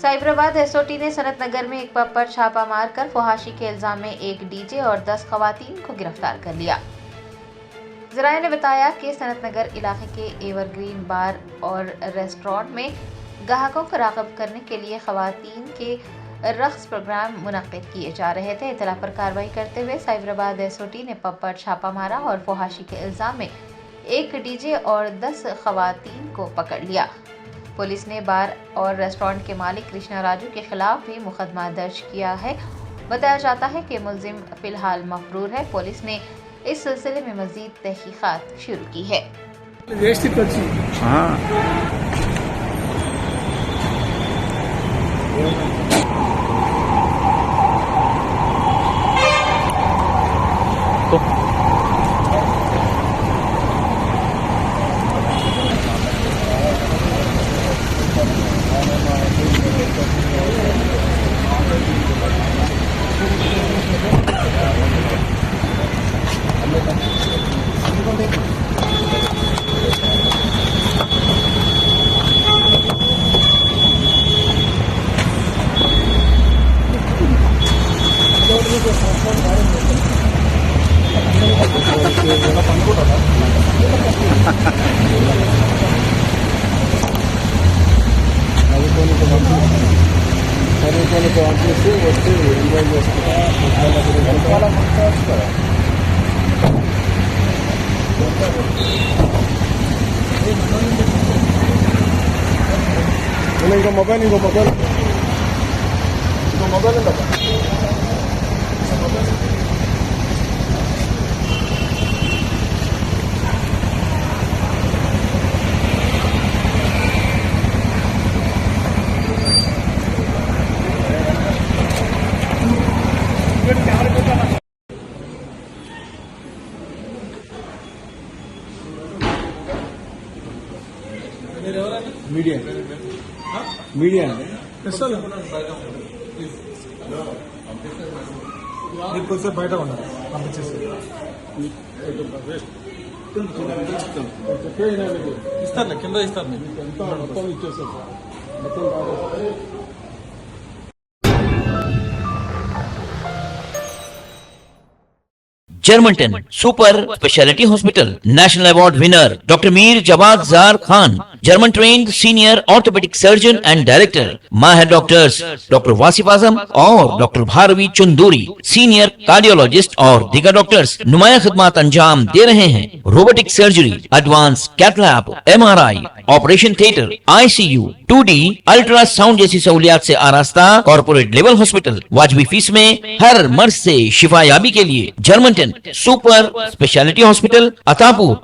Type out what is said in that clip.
Cyberabad SOT ने सनत नगर में एक पब पर छापा मारकर फहाशी के इल्जाम में एक डीजे और 10 खवातीन को गिरफ्तार कर लिया। जराये ने बताया कि सनत नगर इलाके के एवरग्रीन बार और रेस्टोरेंट में ग्राहकों को राग़िब करने के लिए खवातीन के रक्स प्रोग्राम मुनक़्क़िद किए जा रहे थे। इत्तला पर कार्रवाई करते हुए साइबराबाद एसओटी ने पब पर छापा मारा और फहाशी के इल्जाम में एक डीजे और 10 खवातीन को पकड़ लिया। पुलिस ने बार और रेस्टोरेंट के मालिक कृष्णा राजू के खिलाफ भी मुकदमा दर्ज किया है। बताया जाता है कि मुलजिम फिलहाल मफरूर है। पुलिस ने इस सिलसिले में मजीद तहकीकात शुरू की है। ఇంకో మొబైల్ ఉందా? మీడియా మీరు కొద్దిసేపు బయట ఉన్నారు పంపించేసి ఇస్తారులే కింద ఇస్తారు మొత్తం ఇచ్చేస్తారు మొత్తం Germanton super speciality hospital national award winner doctor Mir Jawad Zar Khan, German trained senior orthopaedic surgeon and director, माहिर डॉक्टर्स डॉक्टर वासिफ आजम और doctor Bharvi Chanduri, senior cardiologist और दीगर डॉक्टर्स नुमाया खिदमत अंजाम दे रहे हैं। Robotic surgery, advance cath lab, MRI, operation theatre, ICU, 2D ultrasound जैसी सहूलियात से आरास्ता कॉर्पोरेट लेवल हॉस्पिटल। वाजबी फीस में हर मर्ज से शिफायाबी के लिए Germanton super speciality hospital, Attapur.